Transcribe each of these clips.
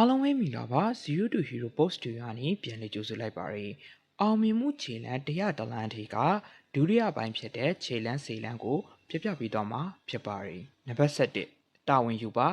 အားလုံးပဲမင်္ဂလာပါ Zero to Hero Post တွေကနေပြန်လည်ကြိုဆိုလိုက်ပါရယ်အောင်မြင်မှုခြေလမ်း100တလန်းထေကဒုတိယပိုင်းဖြစ်တဲ့ခြေလမ်းစေလမ်းကိုပြပြပြီးတော့မှာဖြစ်ပါရယ်နံပါတ်7တာဝန်ယူပါ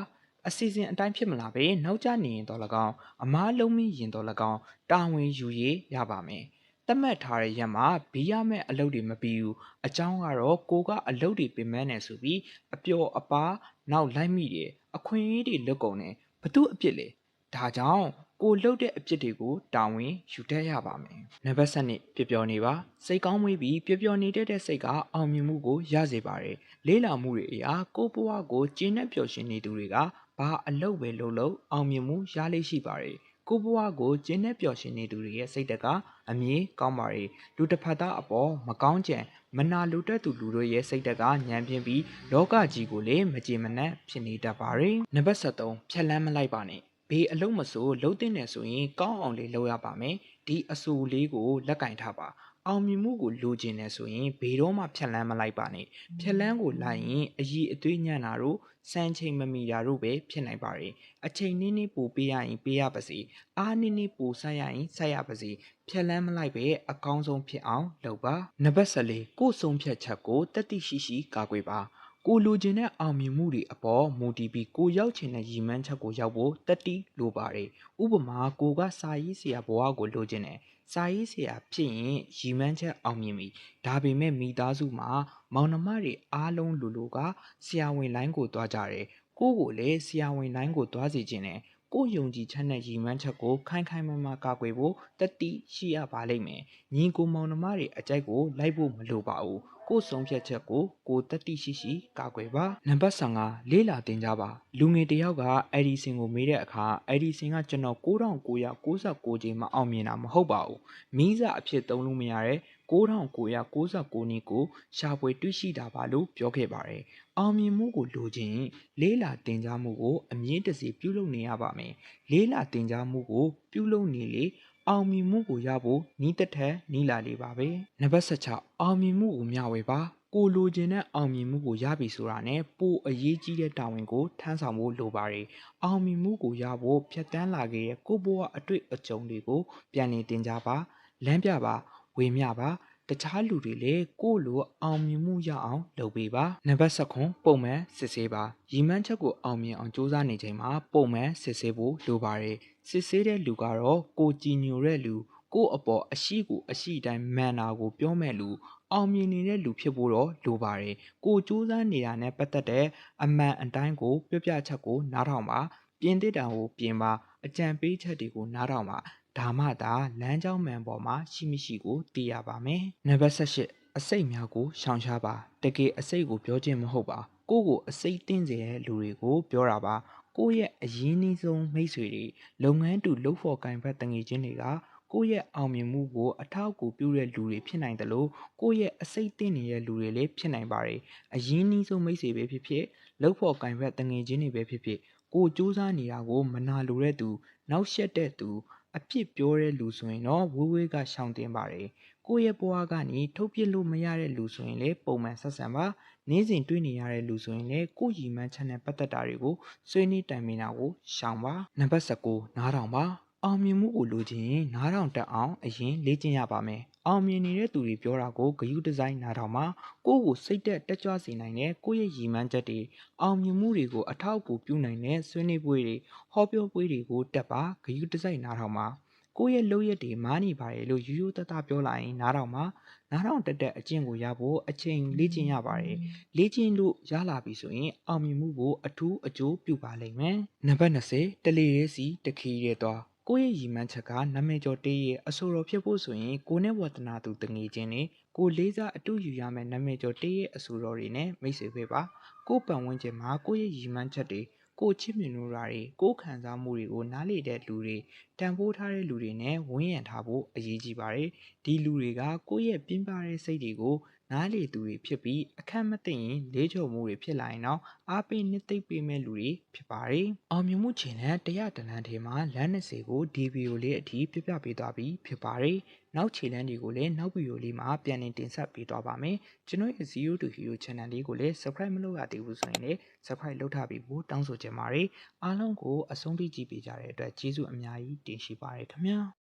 အစီအစဉ်အတိုင်းဖြစ်မလာပဲနောက်ကျနေရင်တော့၎င်းအမားလုံးမိရင်တော့၎င်းတာဝန်ယူရေးရပါမယ်သတ်မှတ်ထားတဲ့ရက်မှာဘီးရမယ့်အလုပ်တွေမပြီးဘူးအကြောင်းကတော့ကိုကအလုပ်တွေပြင်မဲနေဆိုပြီးအပျော်အပါနောက်လိုက်မိတယ်အခွင့်အရေးတွေလွတ်ကုန်တယ်ဘသူအပြစ်လဲဒါကြောင့်ကိုလှုပ်တဲ့အဖြစ်တွေကိုတာဝန်ယူတတ်ရပါမယ်။နံပါတ်7ပျော်ပျော်နေပါစိတ်ကောင်းမွေးပြီးပျော်ပျော်နေတဲ့စိတ်ကအောင်မြင်မှုကိုရစေပါတယ်။လေးလာမှုတွေအရာကိုဘဝကိုကျဉ်းနဲ့ပျော်ရွှင်နေသူတွေကဘာအလုပ်ပဲလုပ်လို့အောင်မြင်မှုရလိမ့်ရှိပါတယ်။ကိုဘဝကိုကျဉ်းနဲ့ပျော်ရွှင်နေသူတွေရဲ့စိတ်တက်ကအမြင်ကောင်းပါတယ်။လူတစ်ဖက်သားအပေါ်မကောင်းကြံမနာလိုတတ်သူလူတို့ရဲ့စိတ်တက်ကညံပြင်းပြီးလောကကြီးကိုလည်းမကြေမနက်ဖြစ်နေတတ်ပါတယ်။နံပါတ်73ဖြက်လန်းမလိုက်ပါနဲ့ဘေးအလုံးမစိုးလှုပ်တဲ့နေဆိုရင်ကောင်းအောင်လေးလုပ်ရပါမယ်ဒီအဆူလေးကိုလက်ကင်ထားပါအောင်မြင်မှုကိုလိုချင်နေဆိုရင်ဘေးတော့မှဖြက်လန်းမလိုက်ပါနဲ့ဖြက်လန်းကိုလိုက်ရင်အည်အသွေးညံ့တာတို့စမ်းချိန်မမီတာတို့ပဲဖြစ်နိုင်ပါတယ်အချိန်နည်းနည်းပိုပေးရရင်ပေးရပါစေအားနည်းနည်းပိုဆက်ရရင်ဆက်ရပါစေဖြက်လန်းမလိုက်ပဲအကောင်းဆုံးဖြစ်အောင်လုပ်ပါနံပါတ်14ကိုဆုံးဖြတ်ချက်ကိုတတိရှိရှိကာကွယ်ပါကိုလိုချင်တဲ့အောင်မြင်မှုတွေအပေါ်မူတည်ပြီးကိုရောက်ချင်တဲ့ရည်မှန်းချက်ကိုရောက်ဖို့တတိလိုပါတယ်။ဥပမာကိုကစာရေးဆရာဘဝကိုလိုချင်တယ်။စာရေးဆရာဖြစ်ရင်ရည်မှန်းချက်အောင်မြင်ပြီ။ဒါပေမဲ့မိသားစုမှာမောင်နှမတွေအားလုံးလူကဆရာဝန်လိုင်းကိုသွားကြတယ်။ကိုကိုလည်းဆရာဝန်လိုင်းကိုသွားစီခြင်းတယ်။ကိုယုံကြည်ချက်နဲ့ရည်မှန်းချက်ကိုခိုင်ခိုင်မာမာကာကွယ်ဖို့တတိရှိရပါလိမ့်မယ်။ညီကိုမောင်နှမတွေအကြိုက်ကိုလိုက်ဖို့မလိုပါဘူး။ကိုဆုံးဖြတ်ချက်ကိုတတိရှိရှိကာကွယ်ပါနံပါတ်15လေးလာတင်ကြပါလူငယ်တယောက်ကအဲ့ဒီစင်ကိုမေးတဲ့အခါအဲ့ဒီစင်ကကျွန်တော်9996ချိန်မှအောင်မြင်တာမဟုတ်ပါဘူးမိစားအဖြစ်သုံးလို့မရတဲ့9999နည်းကိုရှာဖွေတွေ့ရှိတာပါလို့ပြောခဲ့ပါတယ်အောင်မြင်မှုကိုလိုချင်လေးလာတင်ကြမှုကိုအမြင့်တစေပြုလုပ်နေရပါမယ်လေးလာတင်ကြမှုကိုပြုလုပ်နေလေအောင်မြင်မှုကိုရဖို့နီးတက်ထက်နီးလာလေပါပဲနံပါတ်16အောင်မြင်မှုကိုမျှဝေပါကိုလိုချင်တဲ့အောင်မြင်မှုကိုရပြီဆိုတာနဲ့ပိုအရေးကြီးတဲ့တာဝန်ကိုထမ်းဆောင်ဖို့လိုပါတယ်အောင်မြင်မှုကိုရဖို့ဖြတ်တန်းလာခဲ့တဲ့ကိုဘဝအတွေ့အကြုံတွေကိုပြန်လည်တင်ကြပါလမ်းပြပါဝေမျှပါတခြားလူတွေလည်းကိုလိုအောင်မြင်မှုရအောင်လုပ်ပေးပါနံပါတ်19ပုံမှန်စစ်ဆေးပါရည်မှန်းချက်ကိုအောင်မြင်အောင်စူးစမ်းနေချိန်မှာပုံမှန်စစ်ဆေးဖို့လိုပါတယ်စစ်ဆေးတဲ့လူကတော့ကိုကြည်ညိုတဲ့လူကိုအပေါ်အရှိကိုအရှိတိုင်းမှန်တာကိုပြောမဲ့လူအောင်မြင်နေတဲ့လူဖြစ်ဖို့တော့လိုပါတယ်ကိုစူးစမ်းနေတာနဲ့ပတ်သက်တဲ့အမှန်အတိုင်းကိုပြောပြချက်ကိုနားထောင်ပါပြင်သစ်တာကိုပြင်ပါအကြံပေးချက်တွေကိုနားထောင်ပါဒါမှသာလမ်းကြောင်းမှန်ပေါ်မှာရှိမရှိကိုသိရပါမယ်နံပါတ်18အစိတ်များကိုရှောင်ရှားပါတကယ်အစိတ်ကိုပြောခြင်းမဟုတ်ပါကိုအစိတ်တင်းစေတဲ့လူတွေကိုပြောတာပါကိုရဲ့အရင်းနှီးဆုံးမိတ်ဆွေတွေလုပ်ငန်းတူလုပ်ဖို့ကင်ဘက်တငယ်ချင်းတွေကကိုရဲ့အောင်မြင်မှုကိုအထောက်အကူပြုတဲ့လူတွေဖြစ်နိုင်တယ်လို့ကိုရဲ့အစိတ်တင်းနေတဲ့လူတွေလည်းဖြစ်နိုင်ပါတယ်အရင်းနှီးဆုံးမိတ်ဆွေပဲဖြစ်ဖြစ်လုပ်ဖို့ကင်ဘက်တငယ်ချင်းတွေပဲဖြစ်ဖြစ်ကိုစူးစမ်းနေတာကိုမနာလိုတဲ့သူနောက်ရှက်တဲ့သူအဖြစ်ပြောတဲ့လူဆိုရင်တော့ဝေးဝေးကရှောင်တင်ပါတယ်ကိုရဲ့ဘဝကနေထုတ်ပြလို့မရတဲ့လူဆိုရင်လည်းပုံမှန်ဆက်ဆံပါနေ့စဉ်တွေ့နေရတဲ့လူဆိုရင်လည်းကိုရီမှန်းချက်နဲ့ပတ်သက်တာတွေကိုဆွေးနွေးတိုင်ပင်တာကိုရှောင်ပါနံပါတ်19နားထောင်ပါအောင်မြင်မှုကိုလိုချင်ရင်နားထောင်တတ်အောင်အရင်လေ့ကျင့်ရပါမယ်အောင်မြင်နေတဲ့သူတွေပြောတာကိုဂရုတစိုက်နားထောင်ပါကိုစိတ်တက်ကြွစေနိုင်တဲ့ကိုရဲ့ရည်မှန်းချက်တွေအောင်မြင်မှုတွေကိုအထောက်အကူပြုနိုင်တဲ့ဆွေးနွေးပွဲတွေဟောပြောပွဲတွေကိုတက်ပါဂရုတစိုက်နားထောင်ပါကိုရဲ့လုပ်ရက်တွေမားနေပါတယ်လို့ရိုးရိုးသားသားပြောလာရင်နားထောင်ပါနားထောင်တက်တဲ့အကျင့်ကိုရဖို့အချိန်လေ့ကျင့်ရပါတယ်လေ့ကျင့်လို့ရလာပြီဆိုရင်အောင်မြင်မှုကိုအထူးအကျိုးပြုပါလိမ့်မယ်နံပါတ်20တလေရဲစီတခီးရဲသွားကိုရဲ့ရည်မှန်းချက်ကနာမည်ကျော်တေးရဲ့အဆိုတော်ဖြစ်ဖို့ဆိုရင်ကိုနဲ့ဝတ္တနာသူတငယ်ချင်းတွေကိုလေးစားအတူယူရမယ်နာမည်ကျော်တေးရဲ့အဆိုတော်တွေနဲ့မိတ်ဆွေပဲပါကိုပတ်ဝန်းကျင်မှာကိုရဲ့ရည်မှန်းချက်တွေကိုချစ်မြင်လို့တာတွေကိုခံစားမှုတွေကိုနားလေတဲ့လူတွေတန်ဖိုးထားတဲ့လူတွေနဲ့ဝန်းရံထားဖို့အရေးကြီးပါတယ်ဒီလူတွေကကိုယ့်ရဲ့ပြင်းပြတဲ့စိတ်တွေကို နားလေသူတွေဖြစ်ပြီးအခက်မသိရင်လေးချုံမှုတွေဖြစ်လာရင်တော့အားပေးနှစ်သိမ့်ပေးမဲ့လူတွေဖြစ်ပါတယ်။အောင်မြင်မှုခြေလှမ်း100တလန်းထဲမှာလမ်း20ကိုဒီဗီဒီယိုလေးအထိပြပြပေးသွားပြီးဖြစ်ပါတယ်။နောက်ခြေလှမ်းတွေကိုလည်းနောက်ဗီဒီယိုလေးမှာပြန်လည်တင်ဆက်ပေးသွားပါမယ်။ကျွန်တော်ရဲ့ Zero to Hero Channel လေးကိုလည်း Subscribe မလုပ်ရသေးဘူးဆိုရင်လည်း Subscribe လုပ်ထားပြီးဖို့တောင်းဆိုချင်ပါတယ်။အားလုံးကိုအဆုံးထိကြည့်ပေးကြတဲ့အတွက်ကျေးဇူးအများကြီးတင်ရှိပါတယ်ခင်ဗျာ။